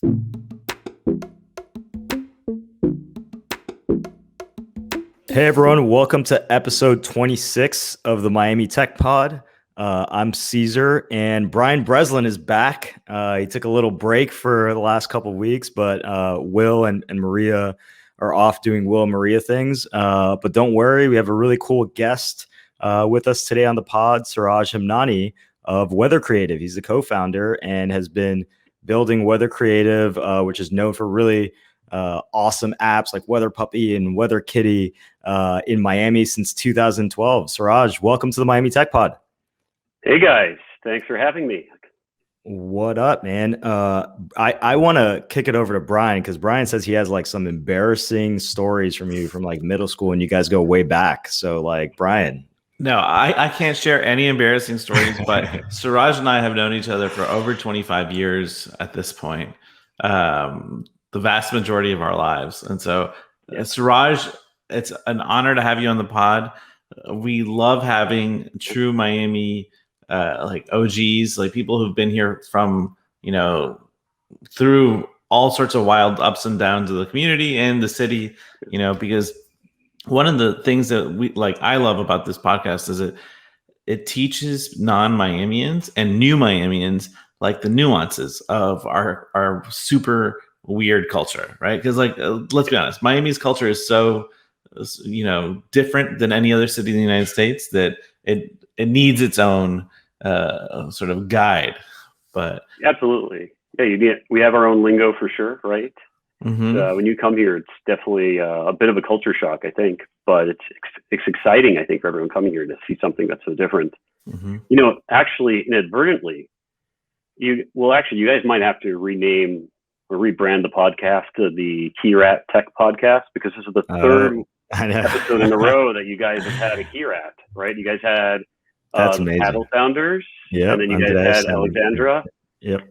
Hey everyone, welcome to episode 26 of the Miami Tech Pod. I'm Cesar, and Brian Breslin is back. He took a little break for the last couple of weeks, but Will and Maria are off doing Will and Maria things. But don't worry, we have a really cool guest with us today on the pod, Suraj Hemnani of Weather Creative. He's the co-founder and has been building Weather Creative, which is known for really awesome apps like Weather Puppy and Weather Kitty in Miami since 2012. Suraj, welcome to the Miami Tech Pod. Hey guys, thanks for having me. What up, man? I want to kick it over to Brian because Brian says he has like some embarrassing stories from you from like middle school and you guys go way back. So like Brian. No, I can't share any embarrassing stories, but Suraj and I have known each other for over 25 years at this point. The vast majority of our lives. And so Suraj, it's an honor to have you on the pod. We love having true Miami like OGs, like people who've been here from, through all sorts of wild ups and downs of the community and the city, because one of the things that I love about this podcast is it teaches non-Miamians and new Miamians like the nuances of our super weird culture, right? Because let's be honest, Miami's culture is so different than any other city in the United States that it needs its own sort of guide. But absolutely, yeah, we have our own lingo for sure, right? Mm-hmm. So, when you come here, it's definitely a bit of a culture shock, I think, but it's exciting, I think, for everyone coming here to see something that's so different. Mm-hmm. Actually, inadvertently, you guys might have to rename or rebrand the podcast to the Key Rat Tech Podcast, because this is the third episode in a row that you guys have had a Key Rat, right? You guys had That's the amazing. Paddle Founders, and then you guys had Alexandra. Yep.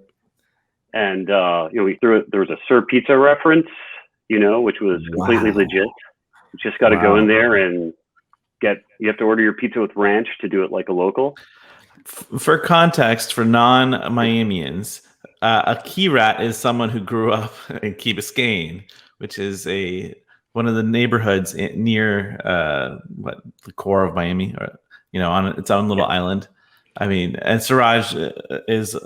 And we threw it. There was a Sir Pizza reference, which was completely legit. You just got to go in there and you have to order your pizza with ranch to do it like a local. For context, for non-Miamians, a Key Rat is someone who grew up in Key Biscayne, which is one of the neighborhoods near the core of Miami, or on its own little island. I mean, and Suraj is,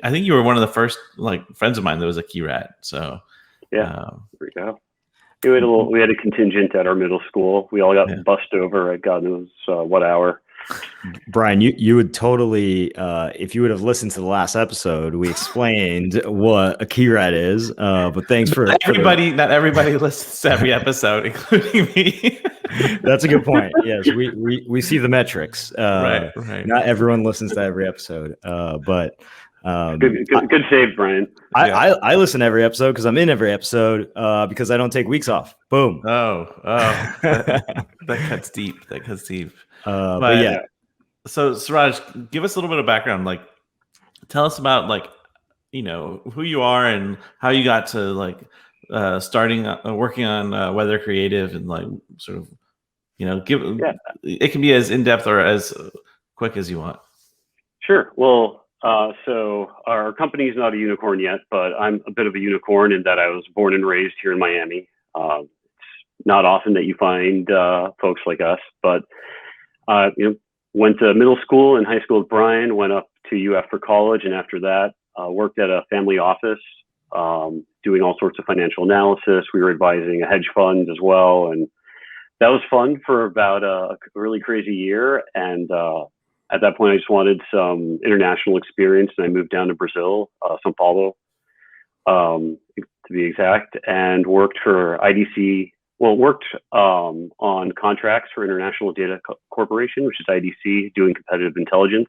I think you were one of the first friends of mine that was a Key Rat. So there we go. We had a contingent at our middle school. We all got bussed over at God knows what hour. Brian, you would totally, if you would have listened to the last episode, we explained what a Key Rat is. But thanks for everybody. Not everybody listens to every episode, including me. That's a good point. Yes, we see the metrics. Right. Not everyone listens to every episod, but good save, Brian. I listen to every episode because I'm in every episode because I don't take weeks off. Boom. Oh, that cuts deep. But yeah. So Suraj, give us a little bit of background. Tell us about who you are and how you got to starting working on Weather Creative, and sort of it can be as in depth or as quick as you want. Sure. Well, so our company is not a unicorn yet, but I'm a bit of a unicorn in that I was born and raised here in Miami. It's not often that you find folks like us, but went to middle school and high school with Brian, went up to UF for college, and after that worked at a family office doing all sorts of financial analysis. We were advising a hedge fund as well, and that was fun for about a really crazy year. And at that point, I just wanted some international experience, and I moved down to Brazil, São Paulo, to be exact, and worked for IDC. Well, worked on contracts for International Data Corporation, which is IDC, doing competitive intelligence,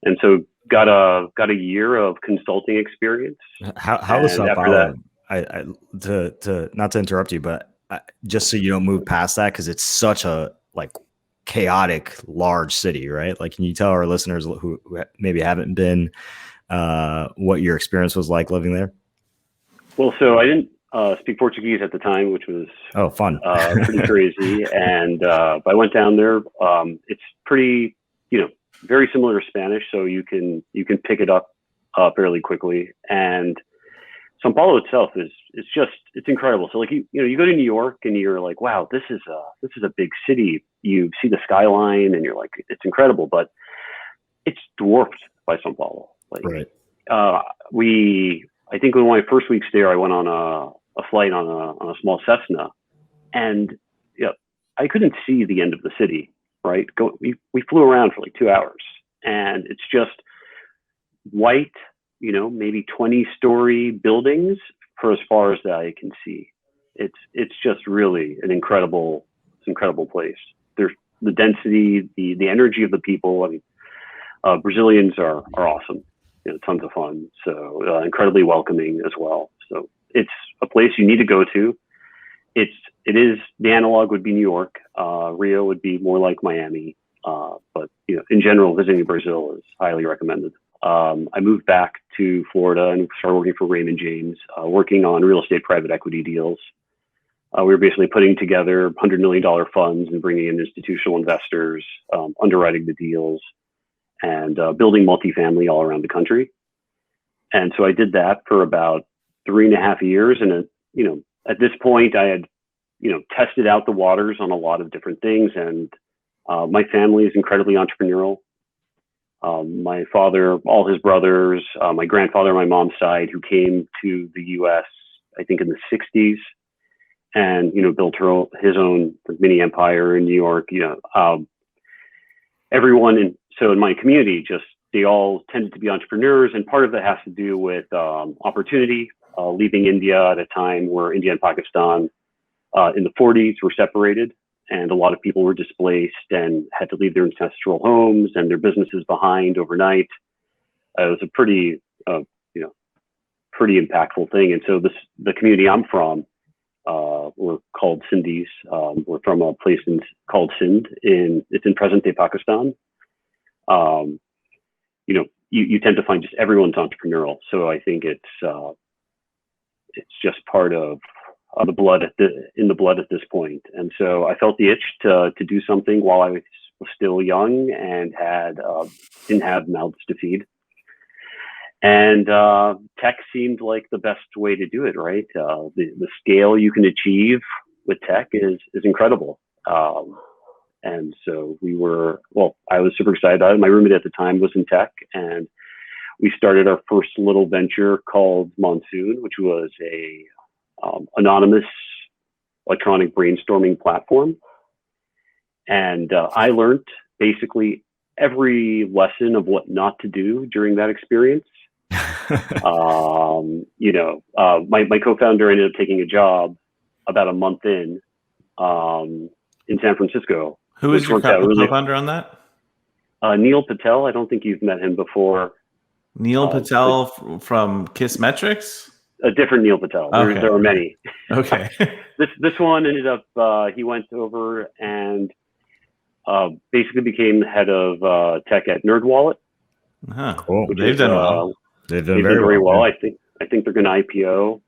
and so got a year of consulting experience. How was São Paulo? To not to interrupt you, but just so you don't move past that, because it's such a chaotic, large city, right? Can you tell our listeners who maybe haven't been what your experience was like living there? Well, so I didn't speak Portuguese at the time, which was fun, pretty crazy. And I went down there. It's pretty, very similar to Spanish, so you can pick it up fairly quickly. And Sao Paulo itself it's incredible. So like you go to New York and you're like, wow, this is a big city. You see the skyline and you're like, it's incredible, but it's dwarfed by Sao Paulo. Like, right. I think when my first weeks there, I went on a flight on a small Cessna, and I couldn't see the end of the city. Right, we flew around for like 2 hours, and it's just white, maybe 20-story buildings for as far as the eye can see. It's just really an incredible place. There's the density, the energy of the people. I mean, Brazilians are awesome, tons of fun. So incredibly welcoming as well. So it's a place you need to go to. It is the analog would be New York. Rio would be more like Miami. But in general, visiting Brazil is highly recommended. I moved back to Florida and started working for Raymond James, working on real estate private equity deals. We were basically putting together $100 million funds and bringing in institutional investors, underwriting the deals, and building multifamily all around the country. And so I did that for about 3.5 years. And at this point, I had tested out the waters on a lot of different things. And my family is incredibly entrepreneurial. My father, all his brothers, my grandfather on my mom's side, who came to the U.S., I think in the 60s, and, built his own mini empire in New York. Everyone in my community, they all tended to be entrepreneurs. And part of that has to do with opportunity, leaving India at a time where India and Pakistan in the 40s were separated. And a lot of people were displaced and had to leave their ancestral homes and their businesses behind overnight. It was a pretty impactful thing. And so the community I'm from, we're called Sindhis. We're from a place called Sindh. It's in present-day Pakistan. You tend to find just everyone's entrepreneurial. So I think it's just part of the blood in the blood at this point. And so I felt the itch to do something while I was still young and didn't have mouths to feed. And tech seemed like the best way to do it, right? The scale you can achieve with tech is incredible. And so I was super excited about it. My roommate at the time was in tech, and we started our first little venture called Monsoon, which was a anonymous electronic brainstorming platform. And I learned basically every lesson of what not to do during that experience. My co-founder ended up taking a job about a month in San Francisco. Who is your co-founder on that? Neil Patel. I don't think you've met him before. Neil Patel from Kissmetrics? A different Neil Patel. Okay. There are many. Okay. This one ended up, he went over and basically became the head of tech at NerdWallet. Cool. They've done well. They've done very well. I think they're going to IPO,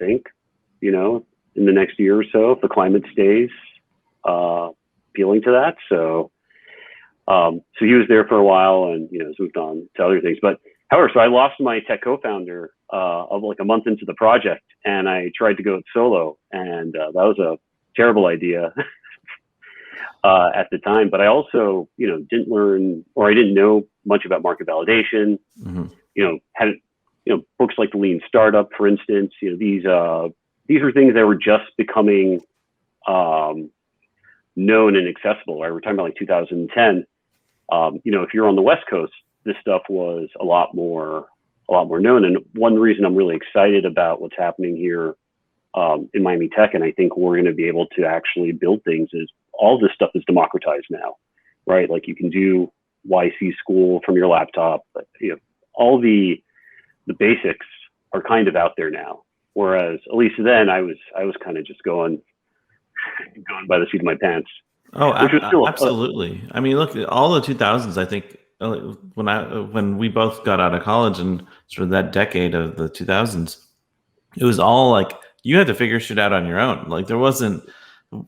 in the next year or so, if the climate stays appealing to that. So he was there for a while and, has moved on to other things. But however, so I lost my tech co-founder of like a month into the project, and I tried to go it solo, and that was a terrible idea at the time. But I also, didn't learn, or I didn't know much about market validation. Mm-hmm. Had books like The Lean Startup, for instance. These are things that were just becoming known and accessible. Right? We're talking about like 2010. If you're on the West Coast, this stuff was a lot more known. And one reason I'm really excited about what's happening here in Miami Tech, and I think we're going to be able to actually build things, is all this stuff is democratized now, right? Like you can do YC school from your laptop, but all the basics are kind of out there now. Whereas at least then I was kind of just going by the seat of my pants. Oh, absolutely. I mean, look, all the 2000s, I think, when we both got out of college and sort of that decade of the 2000s, it was all like you had to figure shit out on your own. Like there wasn't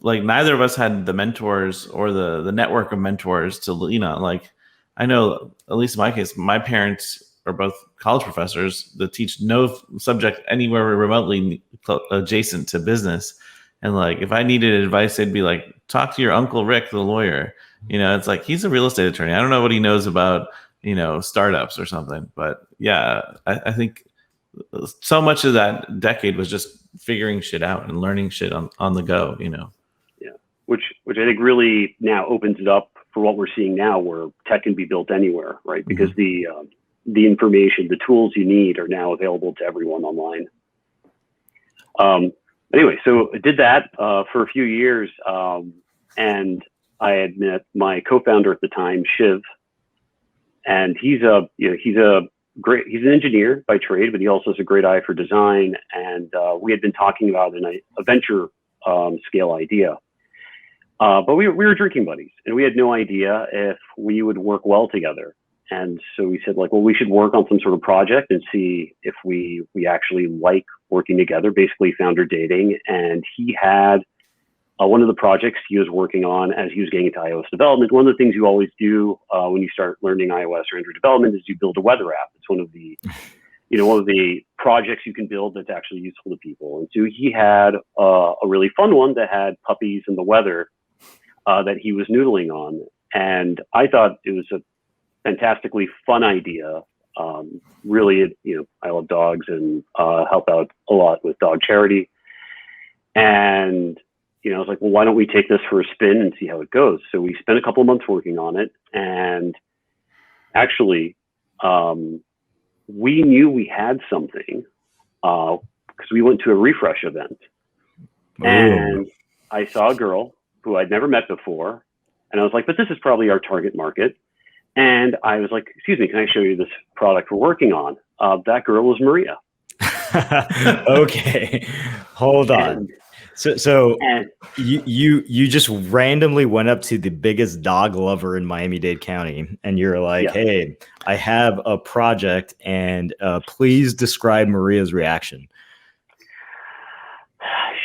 like neither of us had the mentors or the network of mentors to, like I know, at least in my case, my parents are both college professors that teach no subject anywhere remotely adjacent to business. And like, if I needed advice, they'd be like, talk to your uncle Rick, the lawyer. It's like, he's a real estate attorney. I don't know what he knows about, startups or something. But yeah, I think so much of that decade was just figuring shit out and learning shit on the go, Yeah, which I think really now opens it up for what we're seeing now, where tech can be built anywhere, right? Because the information, the tools you need are now available to everyone online. Anyway, so I did that for a few years, and I had met my co-founder at the time, Shiv, and he's an engineer by trade, but he also has a great eye for design. And we had been talking about a venture scale idea, but we were drinking buddies, and we had no idea if we would work well together. And so we said, like, well, we should work on some sort of project and see if we actually like working together, basically founder dating. And he had one of the projects he was working on as he was getting into iOS development. One of the things you always do when you start learning iOS or Android development is you build a weather app. It's one of the projects you can build that's actually useful to people. And so he had a really fun one that had puppies and the weather that he was noodling on. And I thought it was a fantastically fun idea. Really, I love dogs and help out a lot with dog charity. And, I was like, well, why don't we take this for a spin and see how it goes? So we spent a couple of months working on it. And actually, we knew we had something because we went to a refresh event. Ooh. And I saw a girl who I'd never met before. And I was like, but this is probably our target market. And I was like, excuse me, can I show you this product we're working on? That girl was Maria. Okay, hold on. So you just randomly went up to the biggest dog lover in Miami-Dade County, and you're like, yeah. Hey, I have a project, and please describe Maria's reaction.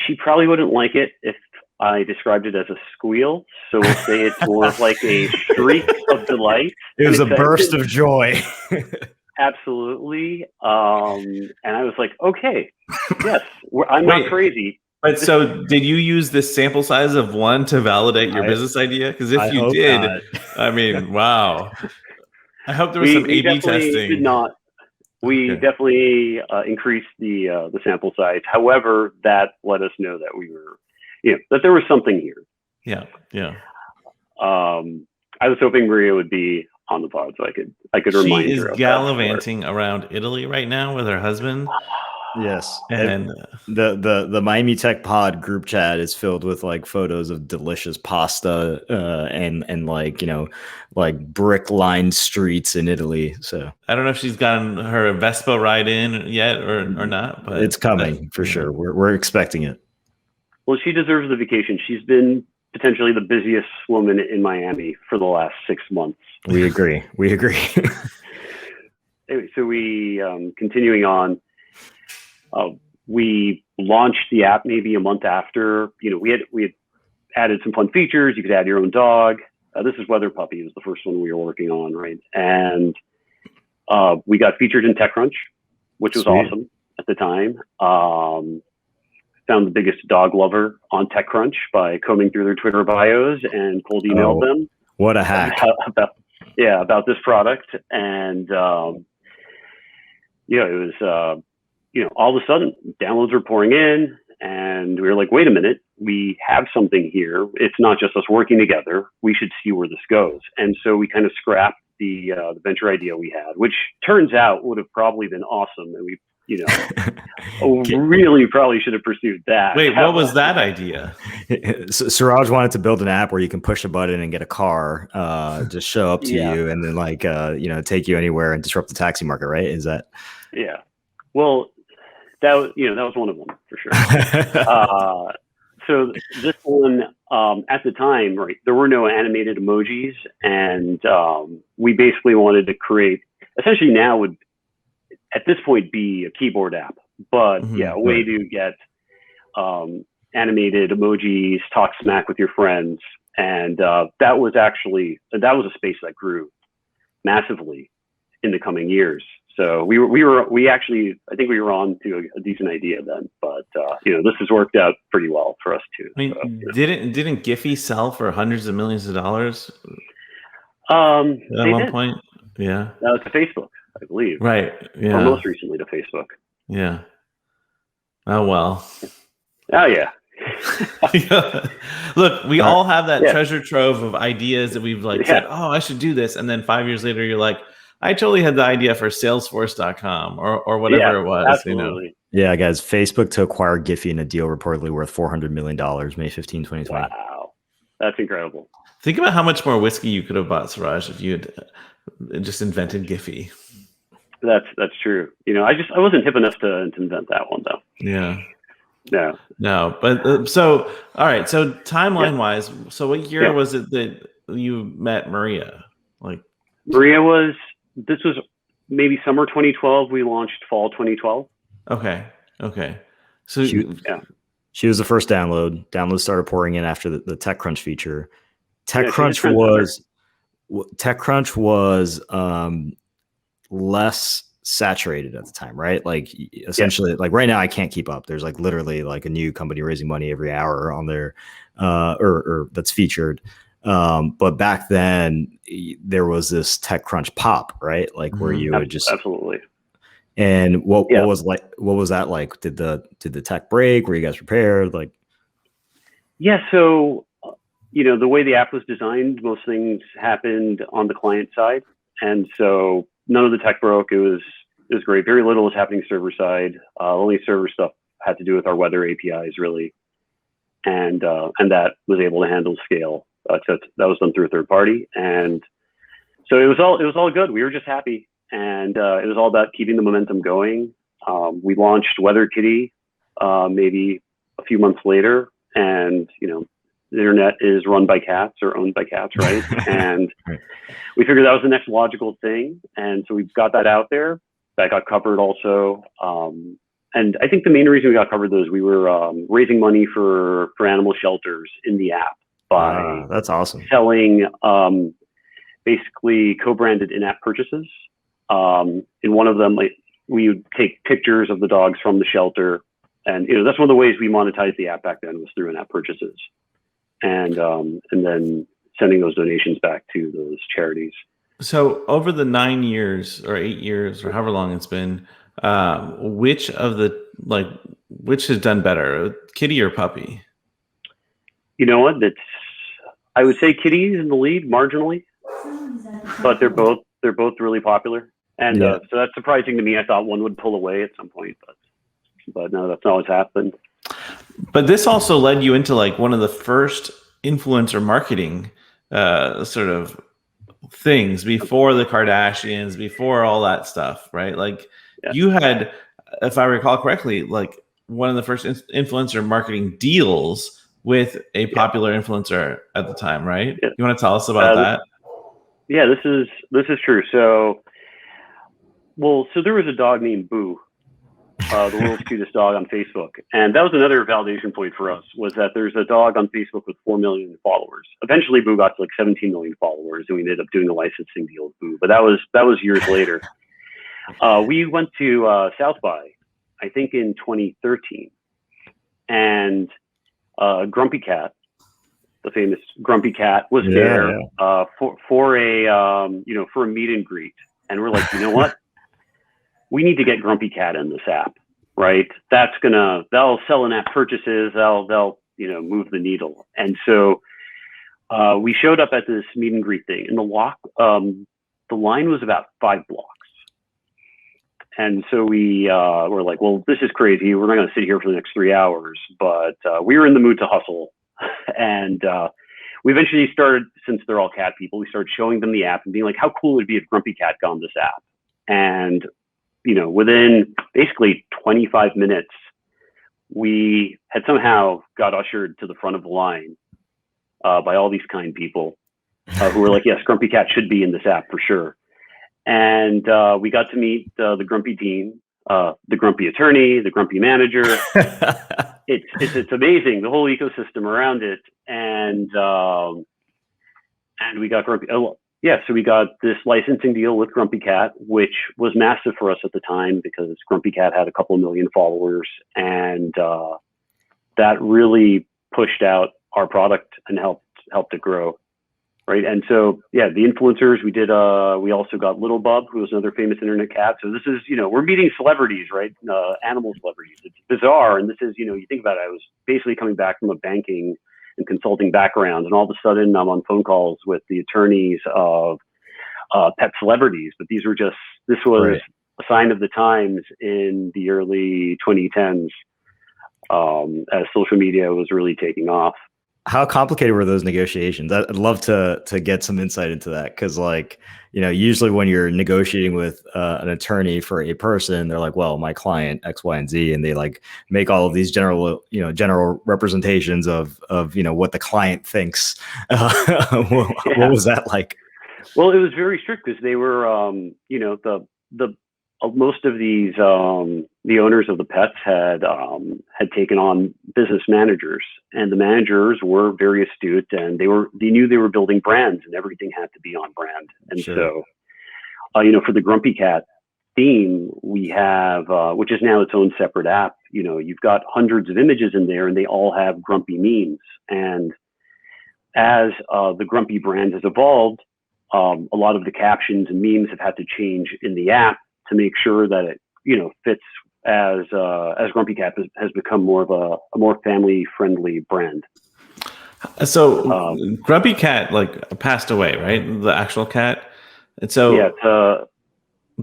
She probably wouldn't like it if I described it as a squeal. So we'll say it's more of like a shriek of delight. It was a burst of joy. Absolutely. And I was like, okay, yes, I'm not crazy. But so did you use this sample size of one to validate your business idea? Because if you did, not. I mean, wow. I hope there was some A/B testing. Did not. We definitely increased the sample size. However, that let us know that we were, that there was something here. Yeah, yeah. I was hoping Maria would be on the pod so I could remind her. She is gallivanting around Italy right now with her husband. Yes, and the Miami Tech Pod group chat is filled with like photos of delicious pasta and like brick lined streets in Italy. So I don't know if she's gotten her Vespa ride in yet or not, but it's coming for sure. We're expecting it. Well, she deserves the vacation. She's been potentially the busiest woman in Miami for the last 6 months. We agree. Anyway, so we continuing on. We launched the app maybe a month after. We had added some fun features. You could add your own dog. This is Weather Puppy. It was the first one we were working on, right? And we got featured in TechCrunch, which was awesome at the time. Found the biggest dog lover on TechCrunch by combing through their Twitter bios and cold emailed them. What a hack! About this product, and it was. All of a sudden downloads were pouring in, and we were like, wait a minute, we have something here. It's not just us working together. We should see where this goes. And so we kind of scrapped the venture idea we had, which turns out would have probably been awesome. And we, really probably should have pursued that. Wait, what was that idea? Suraj wanted to build an app where you can push a button and get a car, just show up to you and then take you anywhere and disrupt the taxi market, right? Is that? Yeah. Well, that was one of them for sure. So this one, at the time, right, there were no animated emojis, and we basically wanted to create, essentially now would, at this point, be a keyboard app, but a way to get animated emojis, talk smack with your friends, and that was a space that grew massively in the coming years. So we actually, I think we were on to a decent idea then, but this has worked out pretty well for us too. I mean, so, didn't Giphy sell for hundreds of millions of dollars at one point? Yeah. To Facebook, I believe. Right. Yeah. Or most recently to Facebook. Yeah. Oh well. Oh yeah. Look, we all have that treasure trove of ideas that we've said, oh, I should do this. And then 5 years later, you're like, I totally had the idea for Salesforce.com or whatever it was. Absolutely. Yeah, guys, Facebook to acquire Giphy in a deal reportedly worth $400 million, May 15, 2020. Wow. That's incredible. Think about how much more whiskey you could have bought, Suraj, if you had just invented Giphy. That's true. I wasn't hip enough to invent that one though. Yeah. No, but so all right. So timeline wise, so what year was it that you met Maria? Maria this was maybe summer 2012. We launched fall 2012. Okay. So she was the first download. Downloads started pouring in after the TechCrunch feature. TechCrunch was less saturated at the time, right? Essentially, right now I can't keep up. There's literally a new company raising money every hour on there, or that's featured. But back then there was this TechCrunch pop, right? Where you would just absolutely. And what was that like? Did the tech break? Were you guys prepared? Yeah. So, the way the app was designed, most things happened on the client side. And so none of the tech broke. It was great. Very little was happening server side. Only server stuff had to do with our weather APIs really. And that was able to handle scale. So that was done through a third party. And so it was all good. We were just happy. And it was all about keeping the momentum going. We launched WeatherKitty maybe a few months later, and the internet is run by cats or owned by cats, right? And we figured that was the next logical thing, and so we've got that out there. That got covered also, and I think the main reason we got covered was we were raising money for animal shelters in the app by that's awesome. Selling basically co-branded in-app purchases. In one of them, we would take pictures of the dogs from the shelter, and that's one of the ways we monetized the app back then was through in-app purchases, and then sending those donations back to those charities. So over the 9 years or 8 years or however long it's been, which has done better, kitty or puppy? You know what? I would say kitty's in the lead marginally, but they're both really popular. And so that's surprising to me. I thought one would pull away at some point, but no, that's not what's happened. But this also led you into one of the first influencer marketing sort of things before the Kardashians, before all that stuff, right? You had, if I recall correctly, one of the first influencer marketing deals with a popular influencer at the time, right? Yeah. You want to tell us about that? Yeah, this is true. So there was a dog named Boo, the world's cutest dog on Facebook. And that was another validation point for us, was that there's a dog on Facebook with 4 million followers. Eventually Boo got to 17 million followers, and we ended up doing a licensing deal with Boo. But that was years later. We went to South by, I think in 2013, and Grumpy Cat, the famous Grumpy Cat, was there for a meet and greet. And we're like, you know what? We need to get Grumpy Cat in this app, right? That'll sell in-app purchases. They'll move the needle. And so we showed up at this meet and greet thing, and the line was about 5 blocks. And so we were like, well, this is crazy. We're not going to sit here for the next 3 hours, but we were in the mood to hustle. And we eventually started, since they're all cat people, we started showing them the app and being like, how cool would it be if Grumpy Cat got on this app? And, within basically 25 minutes, we had somehow got ushered to the front of the line by all these kind people who were like, yes, Grumpy Cat should be in this app for sure. And we got to meet the Grumpy Dean, the Grumpy Attorney, the Grumpy Manager. It's amazing, the whole ecosystem around it. And we got Grumpy. yeah, so we got this licensing deal with Grumpy Cat, which was massive for us at the time because Grumpy Cat had a couple of million followers, and that really pushed out our product and helped it grow, right? And so, yeah, the influencers we did. We also got Little Bub, who was another famous internet cat. So this is, we're meeting celebrities, right? Animal celebrities. It's bizarre, and this is, you think about it. I was basically coming back from a banking and consulting background, and all of a sudden I'm on phone calls with the attorneys of pet celebrities. But this was Right. a sign of the times in the early 2010s, as social media was really taking off. How complicated were those negotiations? I'd love to get some insight into that, because usually when you're negotiating with an attorney for a person, they're like, well, my client X, Y, and Z, and they like make all of these general representations of what the client thinks. What was that like? Well, it was very strict because they were, the most of these the owners of the pets had taken on business managers, and the managers were very astute, and they knew they were building brands, and everything had to be on brand. And Sure. so, for the Grumpy Cat theme, we have, which is now its own separate app. You've got hundreds of images in there, and they all have Grumpy memes. And as the Grumpy brand has evolved, a lot of the captions and memes have had to change in the app to make sure that it, fits as Grumpy Cat has become more of a more family friendly brand. So Grumpy Cat passed away, right? The actual cat. And so yeah,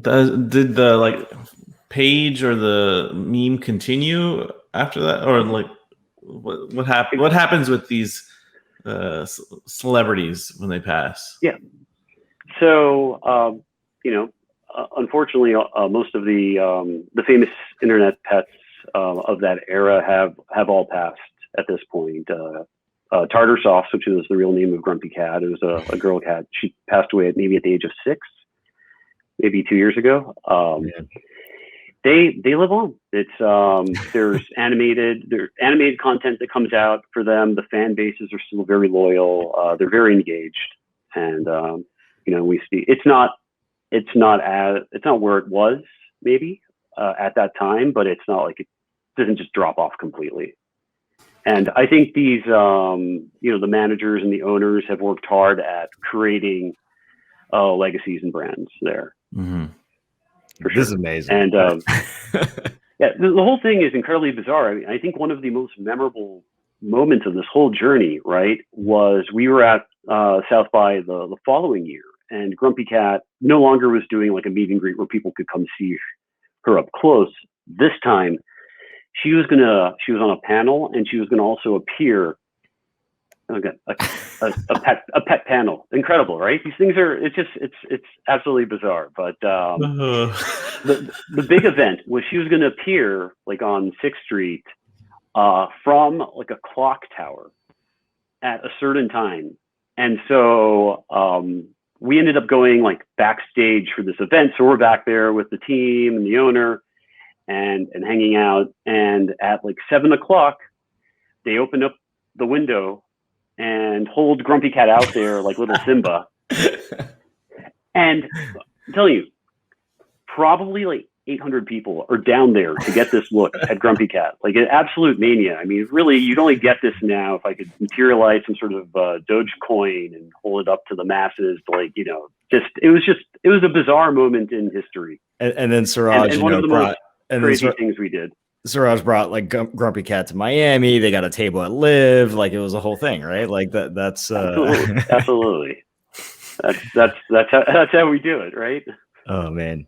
did the page or the meme continue after that, or what happened? What happens with these celebrities when they pass? Yeah. So unfortunately, most of the famous internet pets of that era have all passed at this point. Tartar Sauce, which is the real name of Grumpy Cat, it was a girl cat. She passed away maybe at the age of 6, maybe 2 years ago. They live on. It's there's animated content that comes out for them. The fan bases are still very loyal. They're very engaged, and we see it's not where it was maybe at that time, but it's not like it doesn't just drop off completely. And I think these the managers and the owners have worked hard at creating legacies and brands there. Mm-hmm. For sure. This is amazing. And yeah, the whole thing is incredibly bizarre. I think one of the most memorable moments of this whole journey, right, was we were at South by the following year, and Grumpy Cat no longer was doing like a meet and greet where people could come see her up close. This time, she was on a panel, and she was gonna also appear. Okay, a pet panel. Incredible, right? These things are, it's absolutely bizarre. But the big event was she was going to appear like on 6th Street from like a clock tower at a certain time. And so we ended up going like backstage for this event. So we're back there with the team and the owner and hanging out. And at like 7 o'clock, they opened up the window and hold Grumpy Cat out there like little Simba. And I'm telling you, probably like 800 people are down there to get this look at Grumpy Cat, like an absolute mania. I mean, really, you'd only get this now if I could materialize some sort of Dogecoin and hold it up to the masses. Like, it was a bizarre moment in history. And then Suraj, and one of the most crazy things we did. Suraj brought like Grumpy Cat to Miami. They got a table at Live. Like, it was a whole thing, right? Like that's absolutely. That's how we do it, right? Oh man.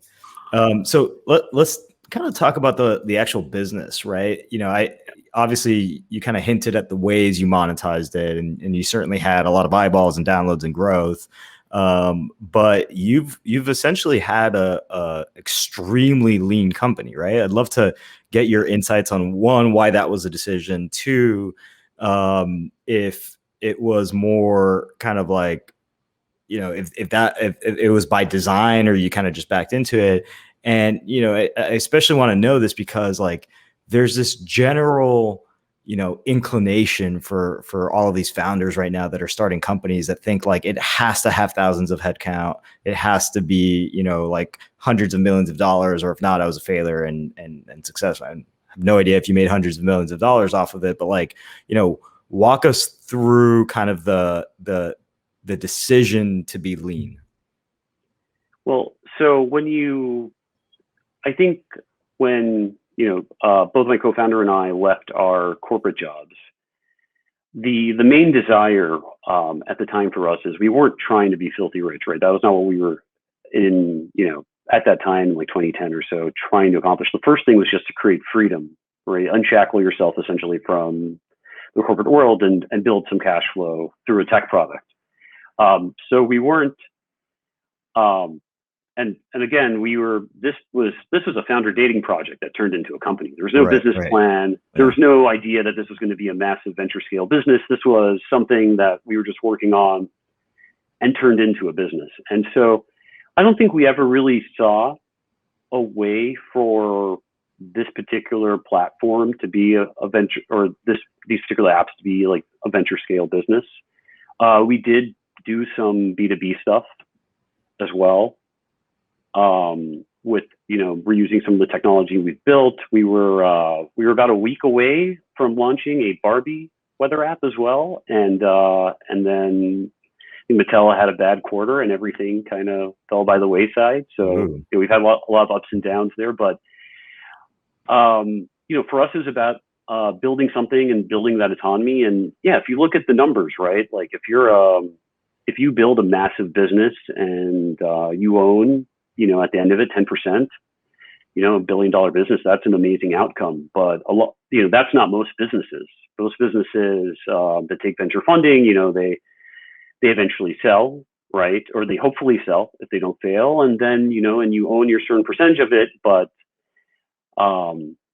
So let's kind of talk about the actual business, right? I obviously, you kind of hinted at the ways you monetized it, and you certainly had a lot of eyeballs and downloads and growth. But you've essentially had a extremely lean company, right? I'd love to get your insights on, one, why that was a decision. Two, if it was more kind of like, if it was by design, or you kind of just backed into it. And I especially want to know this because like there's this general inclination for all of these founders right now that are starting companies that think like it has to have thousands of headcount. It has to be, like hundreds of millions of dollars, or if not, I was a failure and successful. I have no idea if you made hundreds of millions of dollars off of it, but like, walk us through kind of the decision to be lean. Well, so when both my co-founder and I left our corporate jobs, the main desire at the time for us is we weren't trying to be filthy rich, right? That was not what we were in, at that time, like 2010 or so, trying to accomplish. The first thing was just to create freedom, right? Unshackle yourself essentially from the corporate world and build some cash flow through a tech product. So we weren't, and again, this was a founder dating project that turned into a company. There was no business plan. There was no idea that this was going to be a massive venture scale business. This was something that we were just working on and turned into a business. And so I don't think we ever really saw a way for this particular platform to be a venture, or these particular apps to be like a venture scale business. We did do some B2B stuff as well. We're using some of the technology we've built. We were about a week away from launching a Barbie weather app as well. And then Mattel had a bad quarter and everything kind of fell by the wayside. So we've had a lot of ups and downs there, but, for us, it was about, building something and building that autonomy. And yeah, if you look at the numbers, right? Like if you build a massive business and, you own, at the end of it, 10%, $1 billion business, that's an amazing outcome. But that's not most businesses. Most businesses that take venture funding, they eventually sell, right? Or they hopefully sell if they don't fail. And then, and you own your certain percentage of it. But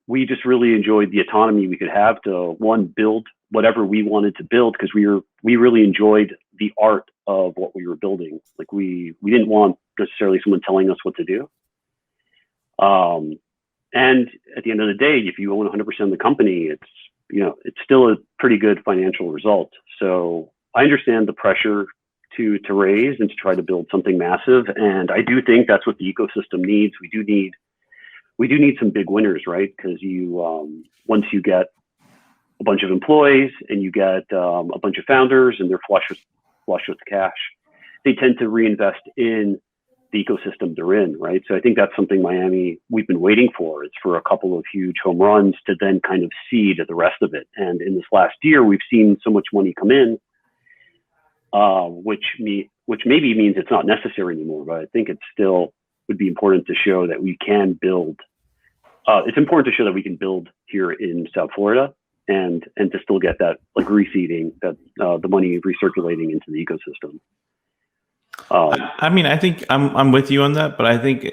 we just really enjoyed the autonomy we could have to, one, build whatever we wanted to build, because we really enjoyed the art of what we were building. Like we didn't want necessarily someone telling us what to do. And at the end of the day, if you own 100% of the company, it's still a pretty good financial result. So I understand the pressure to raise and to try to build something massive. And I do think that's what the ecosystem needs. We do need some big winners, right? Because once you get a bunch of employees and you get a bunch of founders and they're flush with cash, they tend to reinvest in the ecosystem they're in, right? So I think that's something we've been waiting for. It's for a couple of huge home runs to then kind of seed the rest of it. And in this last year, we've seen so much money come in, which maybe means it's not necessary anymore, but I think it still would be important to show that we can build. It's important to show that we can build here in South Florida and to still get that like reseeding, that the money recirculating into the ecosystem. I think I'm with you on that, but I think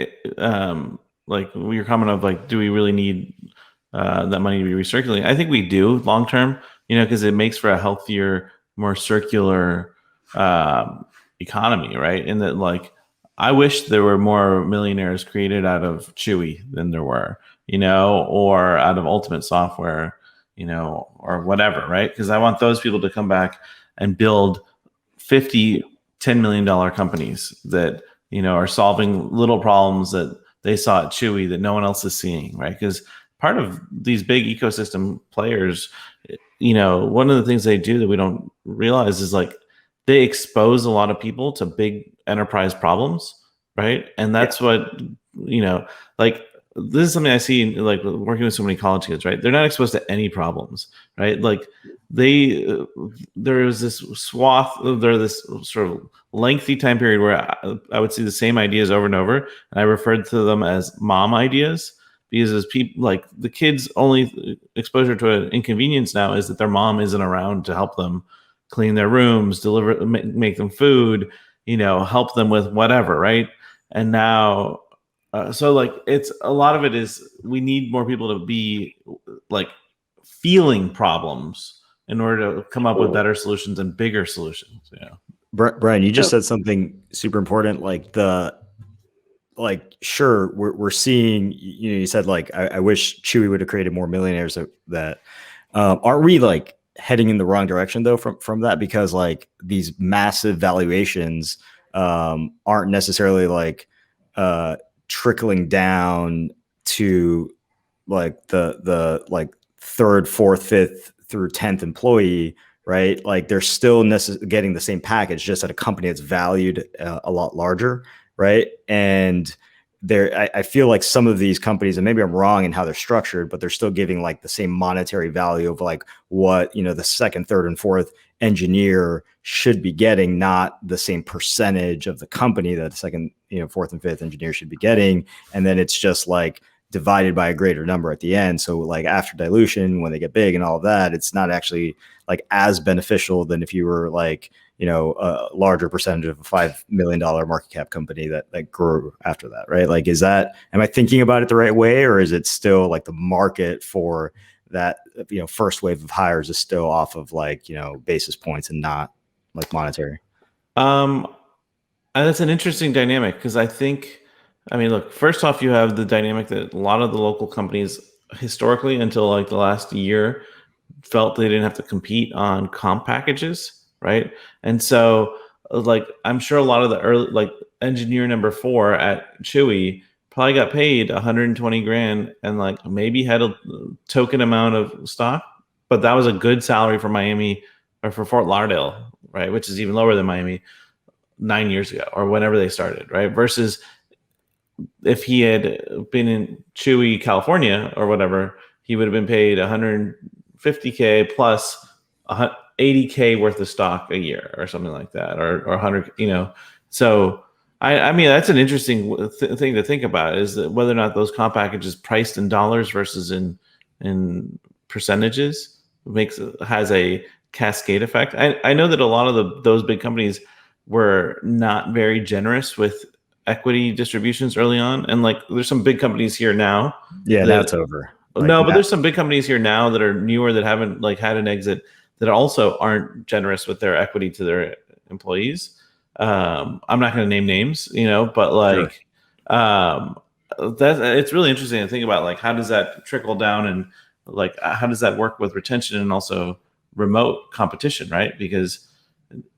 like your comment of like, do we really need that money to be recirculating? I think we do long term, because it makes for a healthier, more circular economy, right? And that like, I wish there were more millionaires created out of Chewy than there were, or out of Ultimate Software, or whatever, right? Because I want those people to come back and build $10 million companies that, are solving little problems that they saw at Chewy that no one else is seeing, right? Because part of these big ecosystem players, one of the things they do that we don't realize is like they expose a lot of people to big enterprise problems, right? And that's what, like this is something I see like working with so many college kids, right? They're not exposed to any problems, right? Like there is this this sort of lengthy time period where I would see the same ideas over and over, and I referred to them as mom ideas, because as people like the kids' only exposure to an inconvenience now is that their mom isn't around to help them clean their rooms, make them food, help them with whatever, right? And now, so like it's a lot of it is we need more people to be like feeling problems in order to come up with better solutions and bigger solutions. Brian, you just said something super important. Sure, we're seeing, you said like, I wish Chewy would have created more millionaires that Aren't we like heading in the wrong direction though from that? Because like these massive valuations aren't necessarily like trickling down to like the like third, fourth, fifth through 10th employee, right? Like they're still getting the same package, just at a company that's valued a lot larger, right? And I feel like some of these companies, and maybe I'm wrong in how they're structured, but they're still giving like the same monetary value of like what, you know, the second, third, and fourth engineer should be getting, not the same percentage of the company that the second, you know, fourth and fifth engineer should be getting. And then it's just like divided by a greater number at the end. So like after dilution, when they get big and all of that, it's not actually like as beneficial than if you were like, you know, a larger percentage of a $5 million market cap company that grew after that, right? Like, am I thinking about it the right way, or is it still like the market for that, you know, first wave of hires is still off of like, you know, basis points and not like monetary? That's an interesting dynamic, because I mean, look, first off, you have the dynamic that a lot of the local companies historically, until like the last year, felt they didn't have to compete on comp packages, right? And so, like, I'm sure a lot of the early, like, engineer number 4 at Chewy probably got paid 120 grand and like maybe had a token amount of stock, but that was a good salary for Miami or for Fort Lauderdale, right? Which is even lower than Miami 9 years ago or whenever they started, right? Versus if he had been in Chewy, California or whatever, he would have been paid 150K plus 80K worth of stock a year or something like that, or 100, you know. So I mean, that's an interesting thing to think about, is that whether or not those comp packages priced in dollars versus in percentages has a cascade effect. I know that a lot of those big companies were not very generous with equity distributions early on, and like there's some big companies here now. Yeah, that's over. Like, no, but there's some big companies here now that are newer that haven't like had an exit that also aren't generous with their equity to their employees. I'm not going to name names, you know, but like, sure. It's really interesting to think about, like, how does that trickle down, and like, how does that work with retention and also remote competition, right? Because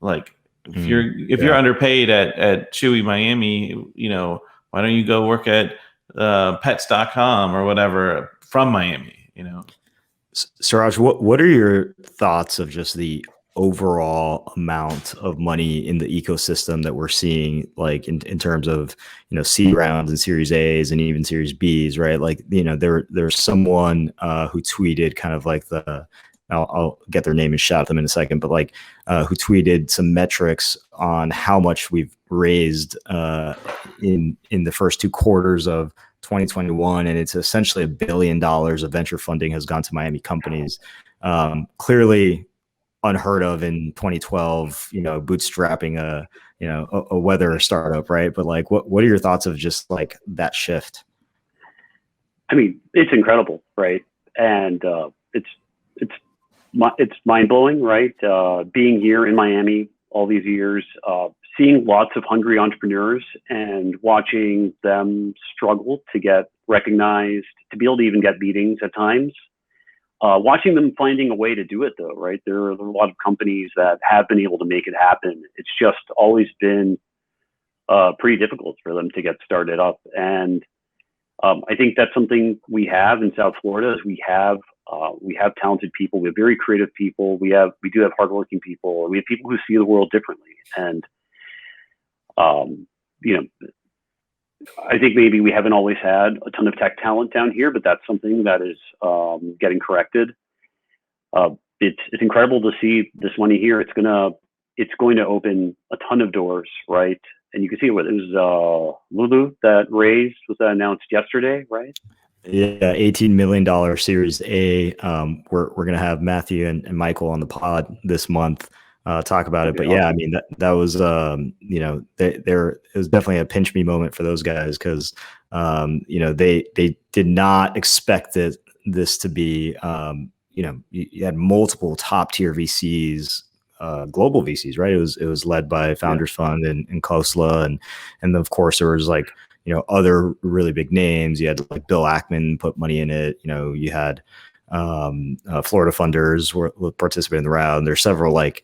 like, if you're underpaid at Chewy Miami, you know, why don't you go work at pets.com or whatever from Miami, you know? Suraj, what are your thoughts of just the overall amount of money in the ecosystem that we're seeing, like in terms of, you know, seed rounds and Series A's and even Series B's, right? Like, you know, there's someone who tweeted kind of like I'll get their name and shout them in a second, but like who tweeted some metrics on how much we've raised in the first 2 quarters of 2021, and it's essentially $1 billion of venture funding has gone to Miami companies. Clearly unheard of in 2012, you know, bootstrapping a weather startup, right? But like, what are your thoughts of just like that shift? I mean, it's incredible, right? And it's mind blowing, right? Being here in Miami all these years, seeing lots of hungry entrepreneurs and watching them struggle to get recognized, to be able to even get meetings at times. Watching them finding a way to do it, though, right? There are a lot of companies that have been able to make it happen. It's just always been pretty difficult for them to get started up. And I think that's something we have in South Florida. Is we have talented people. We have very creative people. We do have hardworking people. We have people who see the world differently. And you know, I think maybe we haven't always had a ton of tech talent down here, but that's something that is getting corrected. It's incredible to see this money here. It's going to open a ton of doors, right? And you can see what it was Lulu that raised, was that announced yesterday, right? Yeah, $18 million Series A. We're gonna have Matthew and Michael on the pod this month talk about it. But awesome. Yeah, I mean that was you know, it was definitely a pinch me moment for those guys, because you know, they did not expect this to be you know, you had multiple top tier VCs, global VCs, right? It was led by Founders Fund and Khosla, and of course there was like, you know, other really big names. You had like Bill Ackman put money in it. You know, you had Florida funders were participating in the round. There's several like,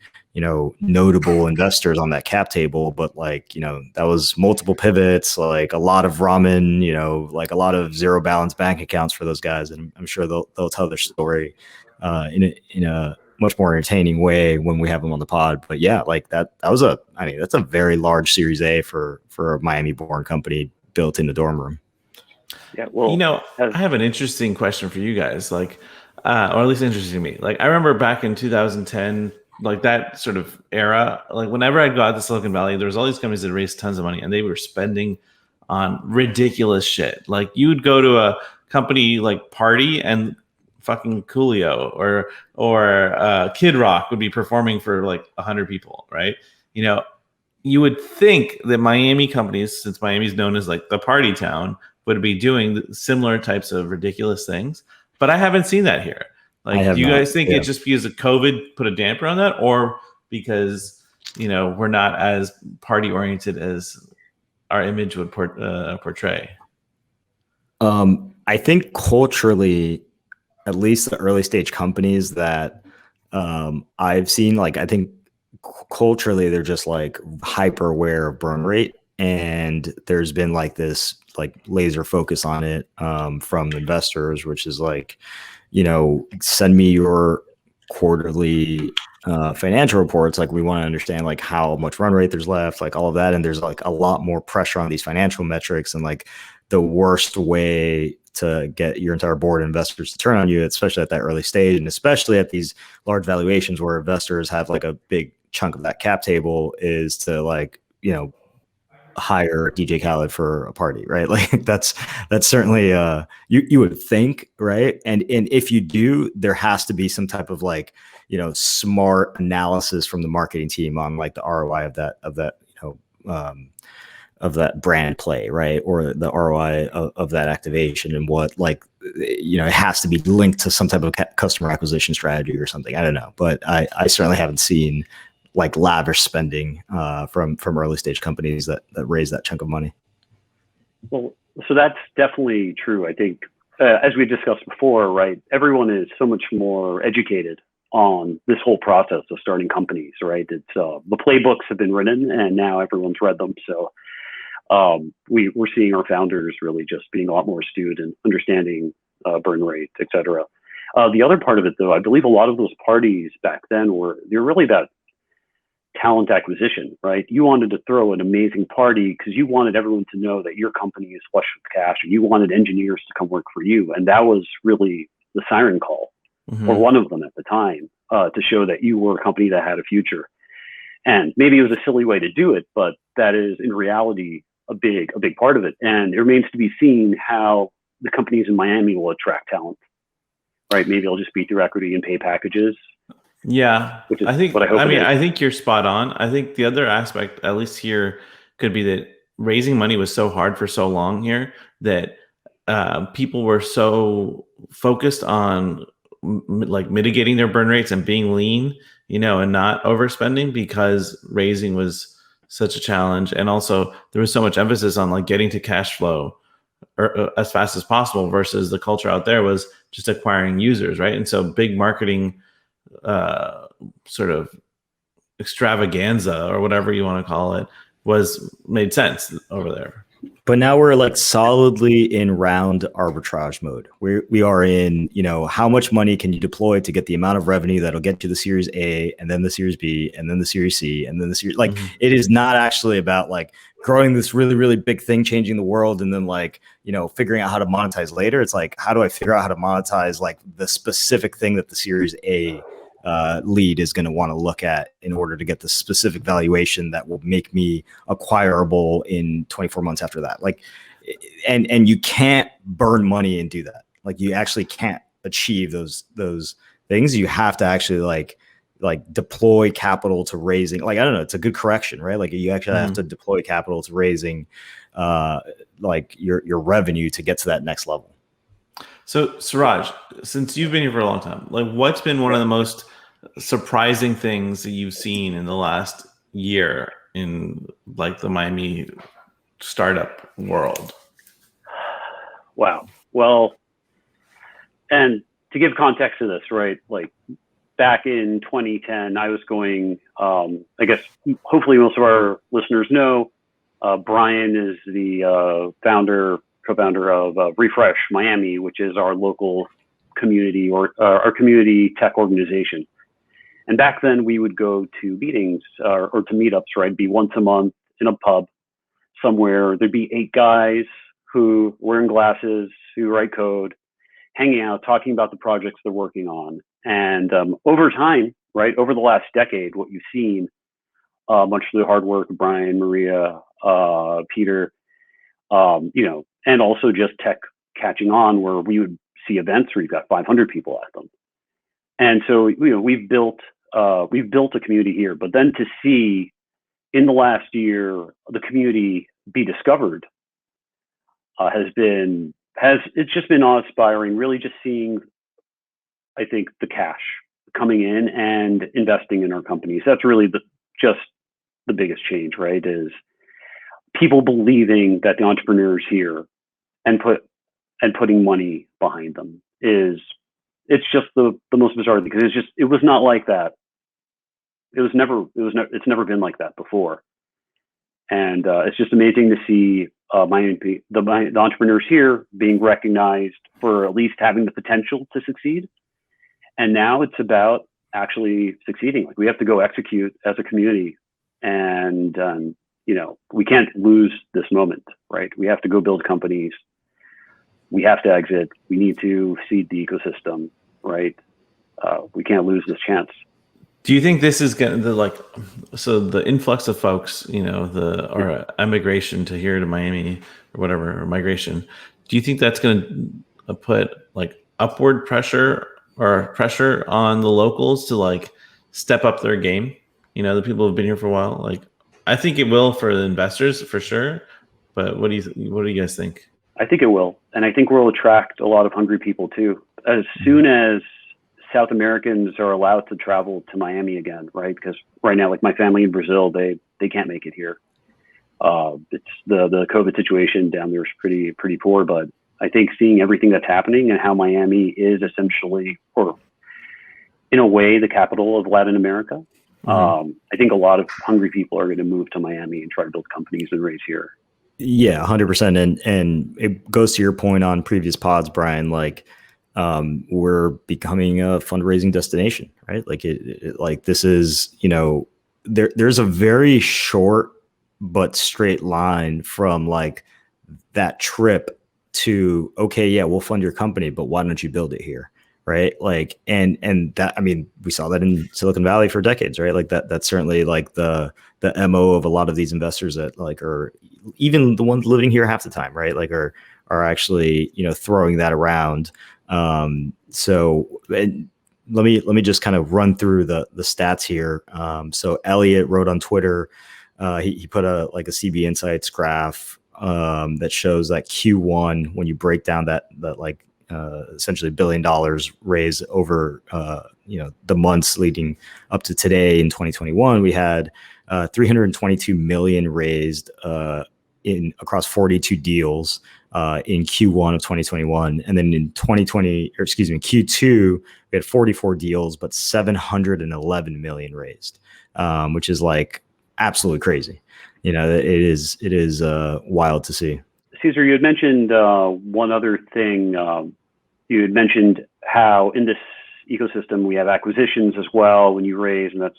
notable investors on that cap table, but like, that was multiple pivots, like a lot of ramen, like a lot of zero balance bank accounts for those guys. And I'm sure they'll tell their story in a much more entertaining way when we have them on the pod. But yeah, like that's a very large Series A for a Miami born company built in the dorm room. Yeah, well, I have an interesting question for you guys, like, or at least interesting to me. Like, I remember back in 2010, like that sort of era, like whenever I'd go out to Silicon Valley, there was all these companies that raised tons of money and they were spending on ridiculous shit. Like you would go to a company like party and fucking Coolio or Kid Rock would be performing for like 100 people, right? You would think that Miami companies, since Miami's known as like the party town, would be doing similar types of ridiculous things. But I haven't seen that here. Like, do you guys think it's just because of COVID put a damper on that, or because we're not as party oriented as our image would portray? I think culturally, at least the early stage companies that I've seen, like I think culturally they're just like hyper aware of burn rate, and there's been like this like laser focus on it from investors, which is like, send me your quarterly financial reports. Like we want to understand like how much run rate there's left, like all of that. And there's like a lot more pressure on these financial metrics, and like the worst way to get your entire board of investors to turn on you, especially at that early stage, and especially at these large valuations where investors have like a big chunk of that cap table, is to like, hire DJ Khaled for a party, right? Like that's certainly you would think, right? And if you do, there has to be some type of like, smart analysis from the marketing team on like the ROI of that brand play, right? Or the ROI of that activation, and what like, it has to be linked to some type of customer acquisition strategy or something. I don't know, but I certainly haven't seen like lavish spending from early stage companies that raise that chunk of money. Well, so that's definitely true. I think, as we discussed before, right, everyone is so much more educated on this whole process of starting companies, right? It's the playbooks have been written and now everyone's read them. So we're seeing our founders really just being a lot more astute and understanding burn rates, et cetera. The other part of it, though, I believe a lot of those parties back then they're really about talent acquisition, right? You wanted to throw an amazing party because you wanted everyone to know that your company is flush with cash, and you wanted engineers to come work for you. And that was really the siren call, or one of them at the time, to show that you were a company that had a future. And maybe it was a silly way to do it, but that is in reality a big part of it. And it remains to be seen how the companies in Miami will attract talent, right? Maybe it'll just be through equity and pay packages. Yeah, I think you're spot on. I think the other aspect, at least here, could be that raising money was so hard for so long here that people were so focused on like mitigating their burn rates and being lean, and not overspending, because raising was such a challenge. And also there was so much emphasis on like getting to cash flow as fast as possible, versus the culture out there was just acquiring users, right? And so big marketing sort of extravaganza, or whatever you want to call it, made sense over there. But now we're like solidly in round arbitrage mode. We are in, how much money can you deploy to get the amount of revenue that'll get you the Series A, and then the Series B, and then the Series C, and then the Series, like, it is not actually about like growing this really, really big thing, changing the world, and then like, figuring out how to monetize later. It's like, how do I figure out how to monetize like the specific thing that the Series A lead is going to want to look at in order to get the specific valuation that will make me acquirable in 24 months after that. Like, and you can't burn money and do that. Like, you actually can't achieve those things. You have to actually like deploy capital to raising, like, I don't know, it's a good correction, right? Like, you actually have to deploy capital to raising like your revenue to get to that next level. So Suraj, since you've been here for a long time, like, what's been one of the most surprising things that you've seen in the last year in like the Miami startup world? Wow. Well, and to give context to this, right? Like back in 2010, I was going, I guess, hopefully most of our listeners know, Brian is the co-founder of Refresh Miami, which is our local community or our community tech organization. And back then we would go to meetings or to meetups, right? It'd be once a month in a pub somewhere. There'd be 8 guys who wearing glasses, who write code, hanging out, talking about the projects they're working on. And over time, right, over the last decade, what you've seen, much through the hard work of Brian, Maria, Peter, and also just tech catching on, where we would see events where you've got 500 people at them. And so, we've built a community here. But then to see in the last year the community be discovered it's just been awe-inspiring. Really, just seeing, I think, the cash coming in and investing in our companies. That's really just the biggest change, right? Is people believing that the entrepreneurs here and putting money behind them it's just the most bizarre thing, because it was not like that. It's never been like that before. And it's just amazing to see the entrepreneurs here being recognized for at least having the potential to succeed. And now it's about actually succeeding. Like, we have to go execute as a community, and we can't lose this moment, right? We have to go build companies. We have to exit. We need to seed the ecosystem, right? We can't lose this chance. Do you think this is going to so the influx of folks, or emigration to here to Miami or whatever, or migration, do you think that's going to put upward pressure or pressure on the locals to step up their game? The people who've been here for a while. I think it will for the investors for sure. But what do you guys think? I think it will. And I think we'll attract a lot of hungry people too. As soon as South Americans are allowed to travel to Miami again, right? Because right now, my family in Brazil, they can't make it here. It's the COVID situation down there is pretty poor. But I think seeing everything that's happening and how Miami is essentially, or in a way, the capital of Latin America, I think a lot of hungry people are going to move to Miami and try to build companies and raise here. Yeah, 100%. And it goes to your point on previous pods, Brian, we're becoming a fundraising destination, right? This is, there's a very short but straight line from that trip to, okay, yeah, we'll fund your company, but why don't you build it here? Right. And that, we saw that in Silicon Valley for decades, right? That's certainly the MO of a lot of these investors that are even the ones living here half the time, right? Are actually, throwing that around. So let me just kind of run through the stats here. So Elliot wrote on Twitter, he put a CB Insights graph that shows that Q1, when you break down that essentially $1 billion raised over the months leading up to today in 2021, we had 322 million raised across 42 deals in Q1 of 2021, and then in Q2 we had 44 deals, but 711 million raised, which is absolutely crazy. It is wild to see. Cesar, you had mentioned one other thing. You had mentioned how in this ecosystem we have acquisitions as well when you raise, and that's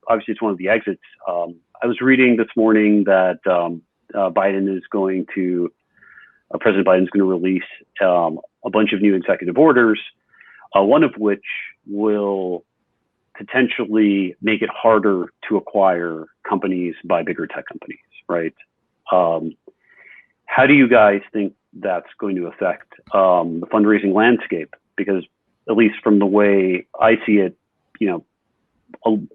obviously it's one of the exits. I was reading this morning that President Biden is going to release a bunch of new executive orders, one of which will potentially make it harder to acquire companies by bigger tech companies, right? How do you guys think that's going to affect the fundraising landscape? Because at least from the way I see it,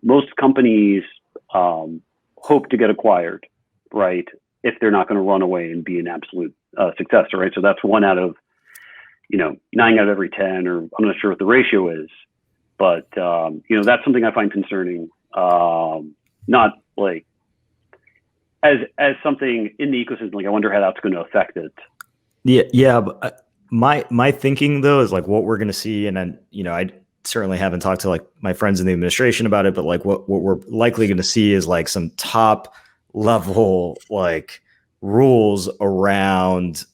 most companies hope to get acquired, right? If they're not going to run away and be an absolute success, right? So that's 1 out of 9 out of every 10, or I'm not sure what the ratio is, but that's something I find concerning. Not as something in the ecosystem. I wonder how that's going to affect it. Yeah, but my thinking though is like what we're going to see, and then I certainly haven't talked to like my friends in the administration about it, but like what we're likely going to see is like some top level like rules around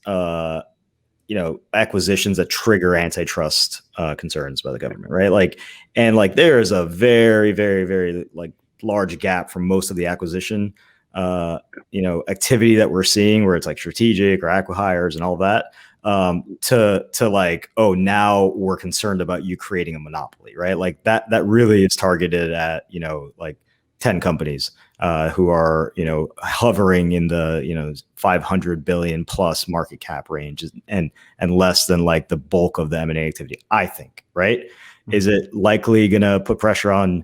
acquisitions that trigger antitrust concerns by the government, right? Like, and like there is a very, very, very like large gap from most of the acquisition activity that we're seeing, where it's like strategic or acqui-hires and all that, to like, oh, now we're concerned about you creating a monopoly, right? Like that really is targeted at like 10 companies who are hovering in the 500 billion plus market cap range, and less than like the bulk of the M&A activity, I think, right? Mm-hmm. Is it likely going to put pressure on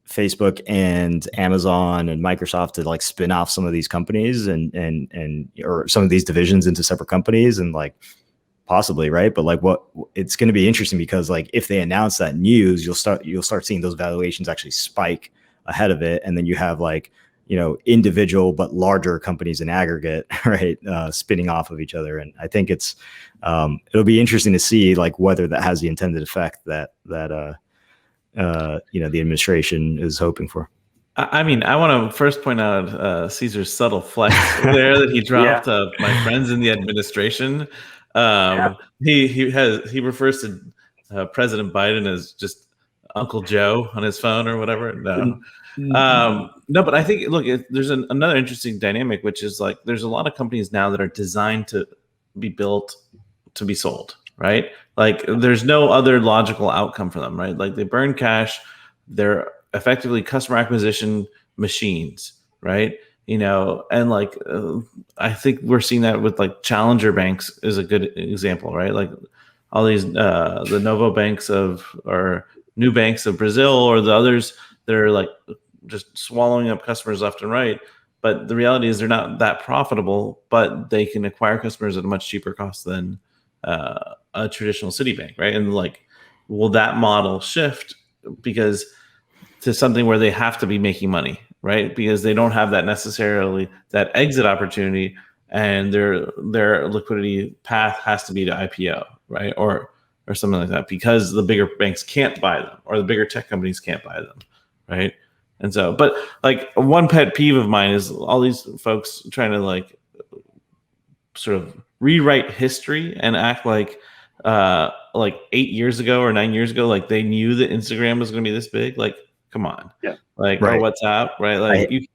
Facebook and Amazon and Microsoft to like spin off some of these companies and or some of these divisions into separate companies, and like possibly, right? But like it's going to be interesting, because like if they announce that news, you'll start seeing those valuations actually spike ahead of it, and then you have like individual but larger companies in aggregate, right, spinning off of each other. And I think it'll be interesting to see like whether that has the intended effect that the administration is hoping for. I mean, I want to first point out Cesar's subtle flex there that he dropped. My friends in the administration. He refers to President Biden as just Uncle Joe on his phone or whatever. No, but I think, look, there's another interesting dynamic, which is like there's a lot of companies now that are designed to be built to be sold, right? Like there's no other logical outcome for them, right? Like they burn cash, they're effectively customer acquisition machines, right? And like I think we're seeing that with like challenger banks is a good example, right? Like all these the Novo banks or new banks of Brazil, or the others that are like just swallowing up customers left and right. But the reality is they're not that profitable, but they can acquire customers at a much cheaper cost than a traditional Citibank, right? And like, will that model shift because to something where they have to be making money, right? Because they don't have that necessarily that exit opportunity, and their liquidity path has to be to IPO, right? Or something like that, because the bigger banks can't buy them, or the bigger tech companies can't buy them, right? And so, but like one pet peeve of mine is all these folks trying to like sort of rewrite history and act like 8 years ago or 9 years ago, like they knew that Instagram was going to be this big. Like, come on, like right. Or WhatsApp, right? Like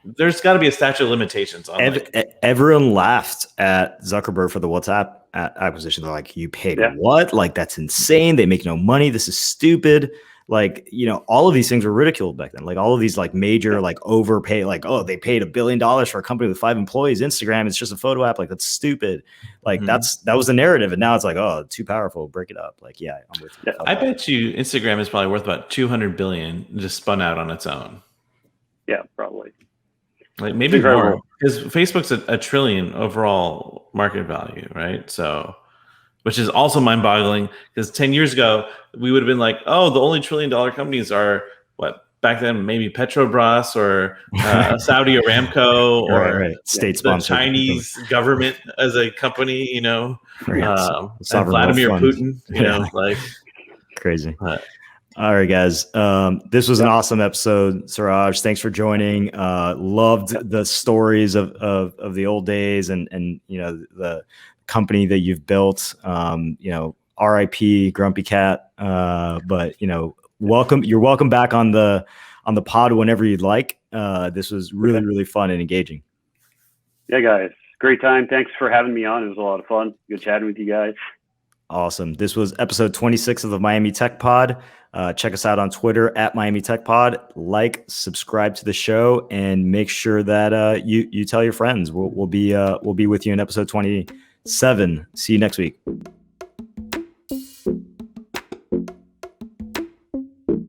there's got to be a statute of limitations on. Everyone laughed at Zuckerberg for the WhatsApp acquisition. They're like, "You paid what? Like that's insane. They make no money. This is stupid." Like, all of these things were ridiculed back then. Like all of these like major like overpay, like, oh, they paid $1 billion for a company with 5 employees. Instagram, it's just a photo app. Like that's stupid. Like that was the narrative. And now it's like, oh, too powerful. Break it up. Like, yeah, I'm with you. I bet you Instagram is probably worth about 200 billion just spun out on its own. Yeah, probably. Like maybe more, because Facebook's a trillion overall market value, right? So, which is also mind-boggling, because 10 years ago we would have been like, oh, the only $1 trillion companies are what back then, maybe Petrobras or Saudi Aramco or state-sponsored the Chinese government as a company, and Vladimir Putin, like crazy. All right, guys. This was an awesome episode, Suraj. Thanks for joining. Loved the stories of the old days and the company that you've built. RIP Grumpy Cat. But welcome. You're welcome back on the pod whenever you'd like. This was really, really fun and engaging. Yeah, guys. Great time. Thanks for having me on. It was a lot of fun. Good chatting with you guys. Awesome. This was episode 26 of the Miami Tech Pod. Check us out on Twitter at Miami Tech Pod. Like, subscribe to the show, and make sure that you tell your friends. We'll be with you in episode 27. See you next week.